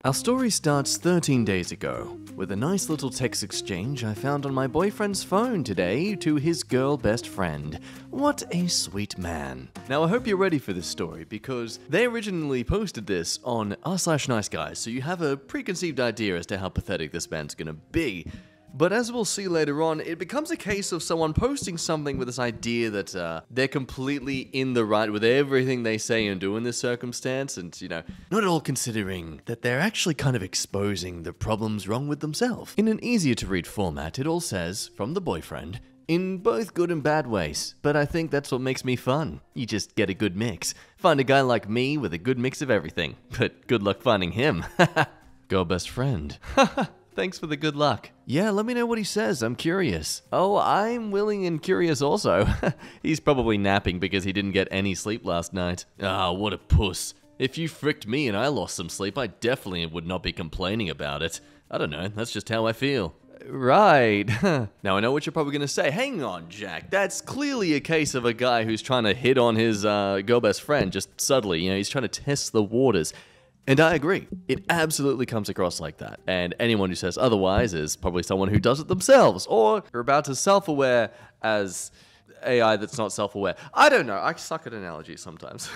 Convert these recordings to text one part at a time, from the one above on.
Our story starts 13 days ago, with a nice little text exchange I found on my boyfriend's phone today to his girl best friend. What a sweet man. Now I hope you're ready for this story, because they originally posted this on r/niceguys, so you have a preconceived idea as to how pathetic this man's gonna be. But as we'll see later on, it becomes a case of someone posting something with this idea that they're completely in the right with everything they say and do in this circumstance, and, not at all considering that they're actually kind of exposing the problems wrong with themselves. In an easier to read format, it all says, from the boyfriend, in both good and bad ways, but I think that's what makes me fun. You just get a good mix. Find a guy like me with a good mix of everything, but good luck finding him. Go best friend. Thanks for the good luck. Yeah, let me know what he says, I'm curious. Oh, I'm willing and curious also. He's probably napping because he didn't get any sleep last night. Ah, what a puss. If you fricked me and I lost some sleep, I definitely would not be complaining about it. I don't know, that's just how I feel. Right. Now I know what you're probably gonna say. Hang on, Jack. That's clearly a case of a guy who's trying to hit on his girl best friend, just subtly. He's trying to test the waters. And I agree. It absolutely comes across like that. And anyone who says otherwise is probably someone who does it themselves, or are about as self-aware as AI that's not self-aware. I don't know. I suck at analogies sometimes.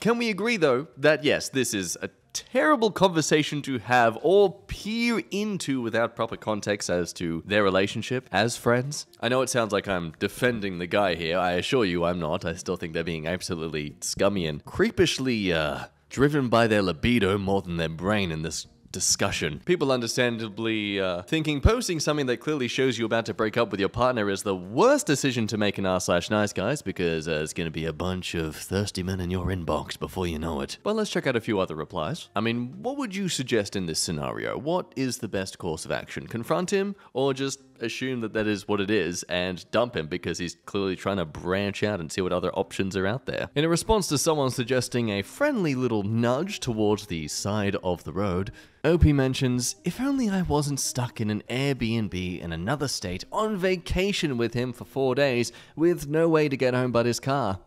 Can we agree, though, that yes, this is a terrible conversation to have or peer into without proper context as to their relationship as friends? I know it sounds like I'm defending the guy here. I assure you I'm not. I still think they're being absolutely scummy and creepishly, driven by their libido more than their brain in this discussion. People understandably thinking posting something that clearly shows you about to break up with your partner is the worst decision to make in r/niceguys, because there's gonna be a bunch of thirsty men in your inbox before you know it. But let's check out a few other replies. I mean, what would you suggest in this scenario? What is the best course of action? Confront him, or just assume that that is what it is and dump him because he's clearly trying to branch out and see what other options are out there? In a response to someone suggesting a friendly little nudge towards the side of the road, OP mentions, if only I wasn't stuck in an Airbnb in another state on vacation with him for 4 days with no way to get home but his car.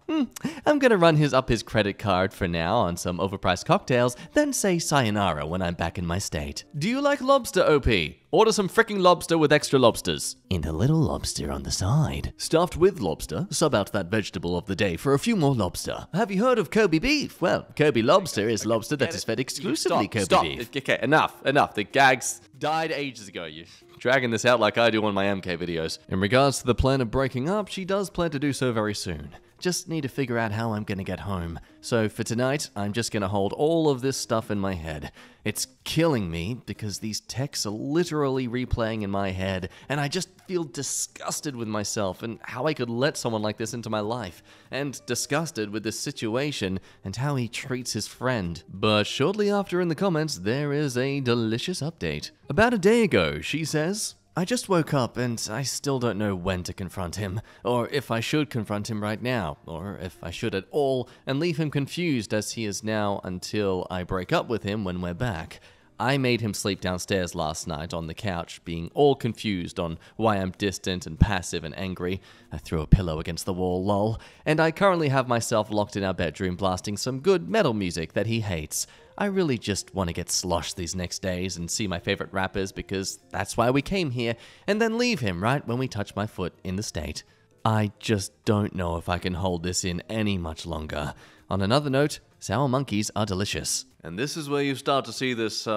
I'm gonna run up his credit card for now on some overpriced cocktails, then say sayonara when I'm back in my state. Do you like lobster, OP? Order some fricking lobster with extra lobsters. And a little lobster on the side. Stuffed with lobster, sub out that vegetable of the day for a few more lobster. Have you heard of Kobe beef? Well, Kobe lobster is lobster that is fed exclusively Kobe beef. Okay, enough. The gags died ages ago. You're dragging this out like I do on my MK videos. In regards to the plan of breaking up, she does plan to do so very soon. Just need to figure out how I'm gonna get home. So for tonight, I'm just gonna hold all of this stuff in my head. It's killing me because these texts are literally replaying in my head, and I just feel disgusted with myself and how I could let someone like this into my life, and disgusted with this situation and how he treats his friend. But shortly after in the comments, there is a delicious update. About a day ago, she says, I just woke up and I still don't know when to confront him, or if I should confront him right now, or if I should at all, and leave him confused as he is now until I break up with him when we're back. I made him sleep downstairs last night on the couch, being all confused on why I'm distant and passive and angry. I threw a pillow against the wall, lol. And I currently have myself locked in our bedroom blasting some good metal music that he hates. I really just want to get sloshed these next days and see my favorite rappers because that's why we came here, and then leave him right when we touch my foot in the state. I just don't know if I can hold this in any much longer. On another note, sour monkeys are delicious. And this is where you start to see this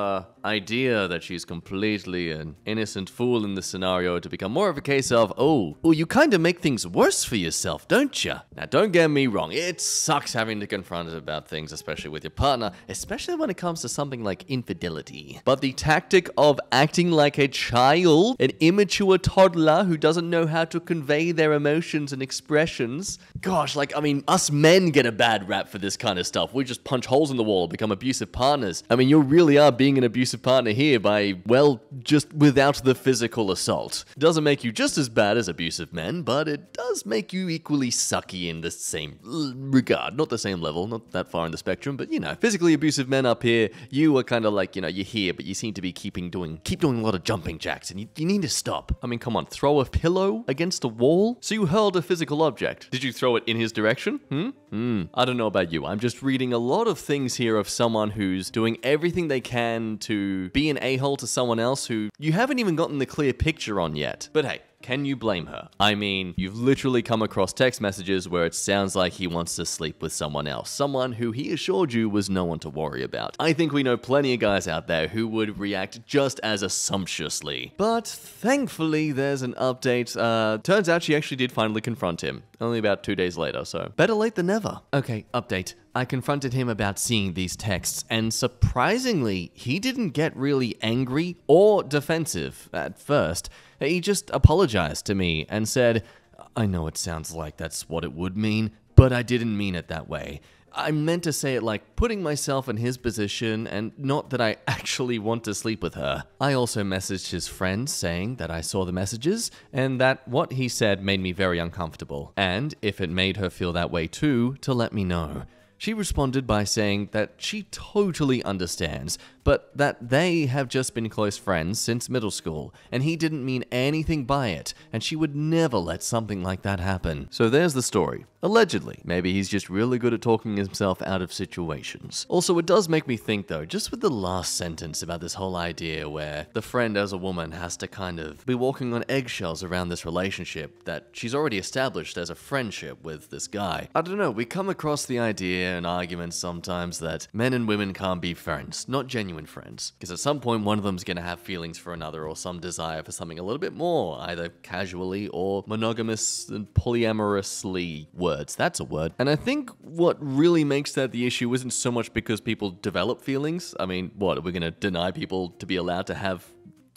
idea that she's completely an innocent fool in this scenario to become more of a case of, oh, you kind of make things worse for yourself, don't you? Now, don't get me wrong. It sucks having to confront about things, especially with your partner, especially when it comes to something like infidelity. But the tactic of acting like a child, an immature toddler who doesn't know how to convey their emotions and expressions, gosh, us men get a bad rap for this kind of stuff. We just punch holes in the wall, become abusive partners. You really are being an abusive partner here by, well, just without the physical assault. It doesn't make you just as bad as abusive men, but it does make you equally sucky in the same regard. Not the same level, not that far in the spectrum, but physically abusive men up here, you are kind of like, you're here, but you seem to be keep doing a lot of jumping jacks, and you need to stop. Come on, throw a pillow against a wall? So you hurled a physical object. Did you throw it in his direction? I don't know about you. I'm just reading a lot of things here of someone someone who's doing everything they can to be an a-hole to someone else who you haven't even gotten the clear picture on yet. But hey, can you blame her? I mean, you've literally come across text messages where it sounds like he wants to sleep with someone else, someone who he assured you was no one to worry about. I think we know plenty of guys out there who would react just as assumptuously. But thankfully, there's an update. Turns out she actually did finally confront him, only about 2 days later, so better late than never. Okay, update. I confronted him about seeing these texts, and surprisingly, he didn't get really angry or defensive at first. He just apologized to me and said, "I know it sounds like that's what it would mean, but I didn't mean it that way. I meant to say it like putting myself in his position and not that I actually want to sleep with her." I also messaged his friend saying that I saw the messages and that what he said made me very uncomfortable, and if it made her feel that way too, to let me know. She responded by saying that she totally understands, but that they have just been close friends since middle school, and he didn't mean anything by it, and she would never let something like that happen. So there's the story. Allegedly. Maybe he's just really good at talking himself out of situations. Also, it does make me think though, just with the last sentence about this whole idea where the friend as a woman has to kind of be walking on eggshells around this relationship that she's already established as a friendship with this guy. I don't know, we come across the idea in arguments sometimes that men and women can't be friends, not genuine friends. Because at some point one of them's gonna have feelings for another or some desire for something a little bit more, either casually or monogamous and polyamorously. That's a word. And I think what really makes that the issue isn't so much because people develop feelings. I mean, what, are we gonna deny people to be allowed to have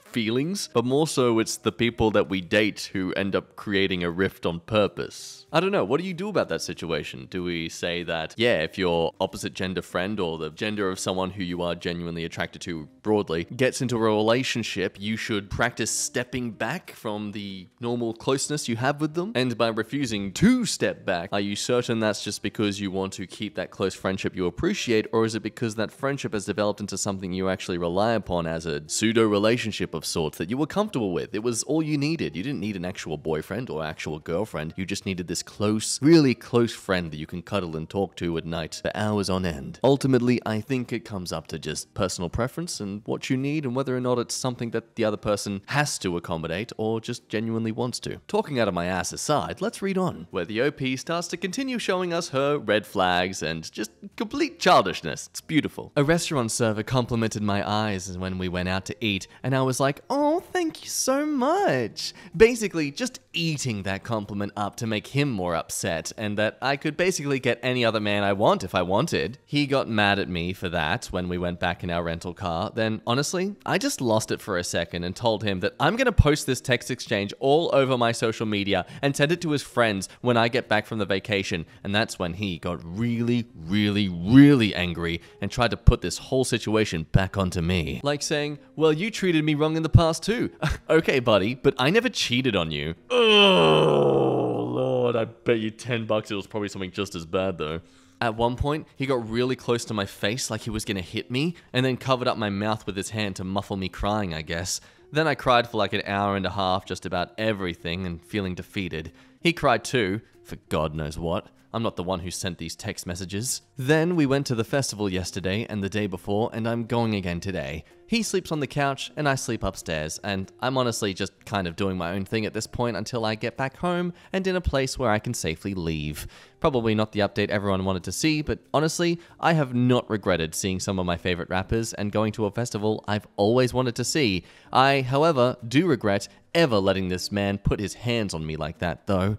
feelings? But more so, it's the people that we date who end up creating a rift on purpose. I don't know, what do you do about that situation? Do we say that, yeah, if your opposite gender friend or the gender of someone who you are genuinely attracted to broadly gets into a relationship, you should practice stepping back from the normal closeness you have with them? And by refusing to step back, are you certain that's just because you want to keep that close friendship you appreciate, or is it because that friendship has developed into something you actually rely upon as a pseudo-relationship of sorts that you were comfortable with? It was all you needed. You didn't need an actual boyfriend or actual girlfriend. You just needed this close, really close friend that you can cuddle and talk to at night for hours on end. Ultimately, I think it comes up to just personal preference and what you need and whether or not it's something that the other person has to accommodate or just genuinely wants to. Talking out of my ass aside, let's read on, where the OP starts to continue showing us her red flags and just complete childishness. It's beautiful. A restaurant server complimented my eyes when we went out to eat, and I was like, "Oh, thank you so much." Basically, just eating that compliment up to make him more upset, and that I could basically get any other man I want if I wanted. He got mad at me for that when we went back in our rental car. Then, honestly, I just lost it for a second and told him that I'm gonna post this text exchange all over my social media and send it to his friends when I get back from the vacation. And that's when he got really, really, really angry and tried to put this whole situation back onto me. Like saying, "Well, you treated me wrong in the past too." Okay, buddy, but I never cheated on you. Oh, Lord, I bet you $10 it was probably something just as bad though. At one point, he got really close to my face like he was gonna hit me, and then covered up my mouth with his hand to muffle me crying, I guess. Then I cried for like an hour and a half just about everything and feeling defeated. He cried too, for God knows what. I'm not the one who sent these text messages. Then we went to the festival yesterday and the day before, and I'm going again today. He sleeps on the couch and I sleep upstairs, and I'm honestly just kind of doing my own thing at this point until I get back home and in a place where I can safely leave. Probably not the update everyone wanted to see, but honestly, I have not regretted seeing some of my favorite rappers and going to a festival I've always wanted to see. I, however, do regret ever letting this man put his hands on me like that, though.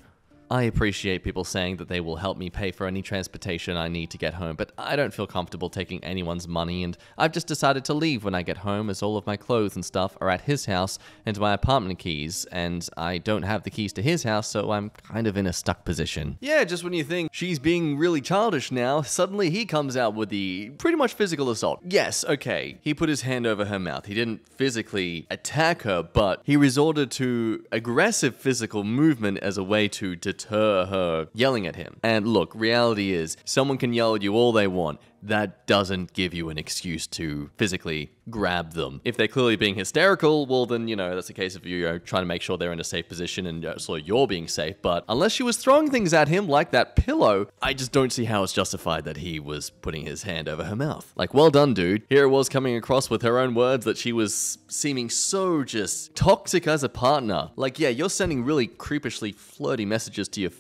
I appreciate people saying that they will help me pay for any transportation I need to get home, but I don't feel comfortable taking anyone's money, and I've just decided to leave when I get home as all of my clothes and stuff are at his house and my apartment keys, and I don't have the keys to his house, so I'm kind of in a stuck position. Yeah, just when you think she's being really childish now, suddenly he comes out with the pretty much physical assault. Yes, okay, he put his hand over her mouth. He didn't physically attack her, but he resorted to aggressive physical movement as a way to deter her yelling at him. And look, reality is, someone can yell at you all they want. that doesn't give you an excuse to physically grab them. If they're clearly being hysterical, well then, you know, that's a case of you trying to make sure they're in a safe position and so you're being safe. But unless she was throwing things at him like that pillow, I just don't see how it's justified that he was putting his hand over her mouth. Like, well done, dude. Here it was coming across with her own words that she was seeming so just toxic as a partner. Like, yeah, you're sending really creepishly flirty messages to your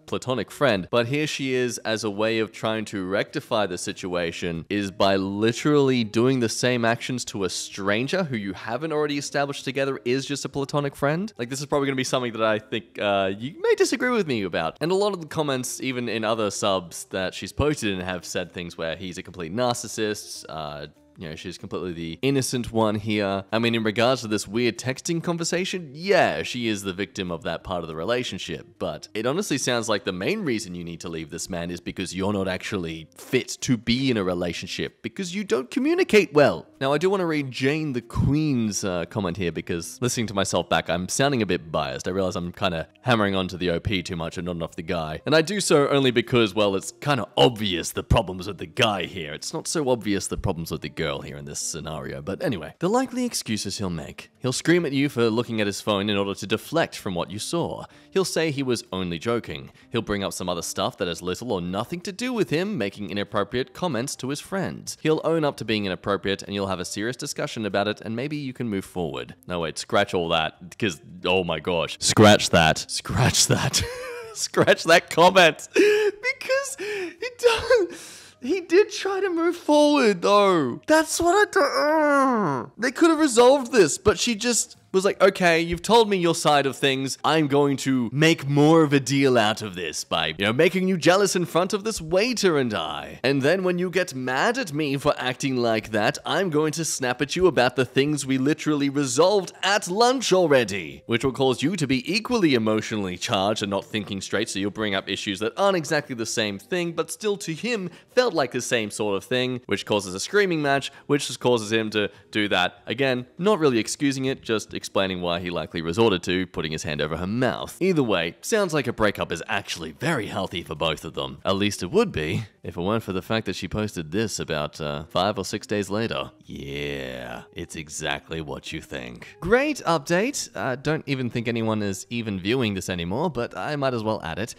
platonic friend, but here she is as a way of trying to rectify the situation is by literally doing the same actions to a stranger who you haven't already established together is just a platonic friend. Like, this is probably going to be something that I think you may disagree with me about. And a lot of the comments, even in other subs that she's posted in, have said things where he's a complete narcissist, you know, she's completely the innocent one here. I mean, in regards to this weird texting conversation, yeah, she is the victim of that part of the relationship. But it honestly sounds like the main reason you need to leave this man is because you're not actually fit to be in a relationship, because you don't communicate well. Now, I do want to read Jane the Queen's comment here, because listening to myself back, I'm sounding a bit biased. I realize I'm kind of hammering onto the OP too much and not enough the guy. And I do so only because, well, it's kind of obvious the problems with the guy here. It's not so obvious the problems with the girl here in this scenario. But anyway, the likely excuses he'll make. He'll scream at you for looking at his phone in order to deflect from what you saw. He'll say he was only joking. He'll bring up some other stuff that has little or nothing to do with him, making inappropriate comments to his friends. He'll own up to being inappropriate and you'll have a serious discussion about it and maybe you can move forward. No, wait, scratch all that, because, oh my gosh. Scratch that. Scratch that. Scratch that comment. Because it doesn't... He did try to move forward, though. That's what I don't... They could have resolved this, but she just was like, okay, you've told me your side of things. I'm going to make more of a deal out of this by, you know, making you jealous in front of this waiter and I. And then when you get mad at me for acting like that, I'm going to snap at you about the things we literally resolved at lunch already, which will cause you to be equally emotionally charged and not thinking straight, so you'll bring up issues that aren't exactly the same thing, but still to him felt like the same sort of thing, which causes a screaming match, which just causes him to do that. Again, not really excusing it, just explaining why he likely resorted to putting his hand over her mouth. Either way, sounds like a breakup is actually very healthy for both of them. At least it would be, if it weren't for the fact that she posted this about 5 or 6 days later. Yeah, it's exactly what you think. Great update. Don't even think anyone is even viewing this anymore, but I might as well add it.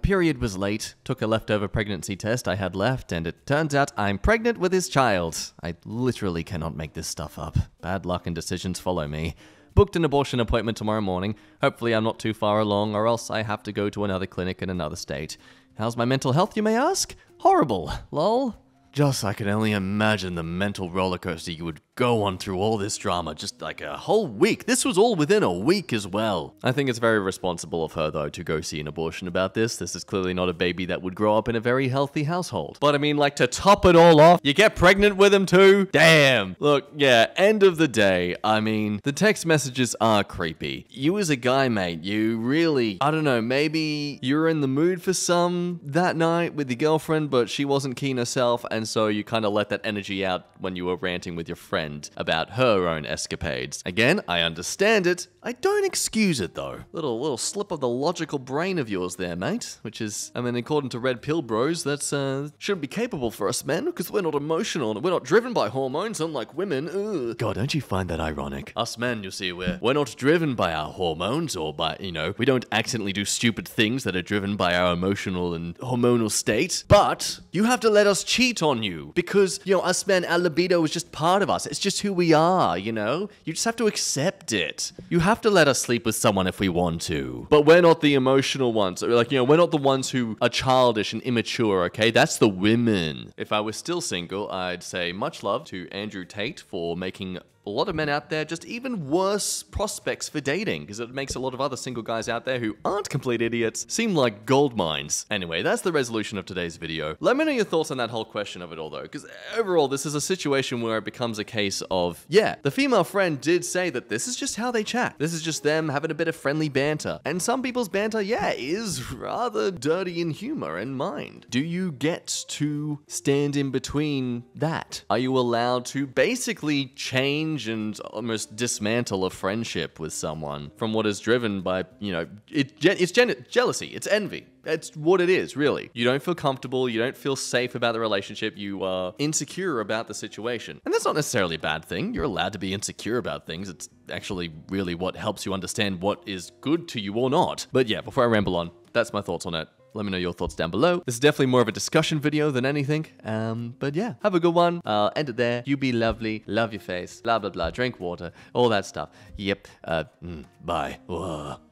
Period was late, took a leftover pregnancy test I had left, and it turns out I'm pregnant with his child. I literally cannot make this stuff up. Bad luck and decisions follow me. Booked an abortion appointment tomorrow morning. Hopefully I'm not too far along, or else I have to go to another clinic in another state. How's my mental health, you may ask? Horrible, lol. Just, I can only imagine the mental rollercoaster you would go on through all this drama, just like a whole week. This was all within a week as well. I think it's very responsible of her, though, to go see an abortion about this. This is clearly not a baby that would grow up in a very healthy household. But I mean, like, to top it all off, you get pregnant with him too? Damn. Look, yeah, end of the day, I mean, the text messages are creepy. You as a guy, mate, you really, I don't know, maybe you're in the mood for some that night with your girlfriend, but she wasn't keen herself, and so you kind of let that energy out when you were ranting with your friend about her own escapades. Again, I understand it. I don't excuse it, though. Little slip of the logical brain of yours there, mate. Which is, I mean, according to Red Pill Bros, that's shouldn't be capable for us men, because we're not emotional and we're not driven by hormones, unlike women. Ugh. God, don't you find that ironic? Us men, you see, we're not driven by our hormones, or by, you know, we don't accidentally do stupid things that are driven by our emotional and hormonal state. But you have to let us cheat on you, because, you know, us men, our libido is just part of us. It's just who we are, you know? You just have to accept it. You have to let us sleep with someone if we want to. But we're not the emotional ones. Like, you know, we're not the ones who are childish and immature, okay? That's the women. If I was still single, I'd say much love to Andrew Tate for making a lot of men out there just even worse prospects for dating, because it makes a lot of other single guys out there who aren't complete idiots seem like gold mines. Anyway, that's the resolution of today's video. Let me know your thoughts on that whole question of it all, though, because overall, this is a situation where it becomes a case of, yeah, the female friend did say that this is just how they chat. This is just them having a bit of friendly banter. And some people's banter, yeah, is rather dirty in humor and mind. Do you get to stand in between that? Are you allowed to basically change change and almost dismantle a friendship with someone from what is driven by, you know, it's jealousy, it's envy. It's what it is, really. You don't feel comfortable, you don't feel safe about the relationship, you are insecure about the situation. And that's not necessarily a bad thing. You're allowed to be insecure about things. It's actually really what helps you understand what is good to you or not. But yeah, before I ramble on, that's my thoughts on it. Let me know your thoughts down below. This is definitely more of a discussion video than anything. But yeah, have a good one. End it there. You be lovely. Love your face. Blah, blah, blah. Drink water. All that stuff. Yep. Bye. Whoa.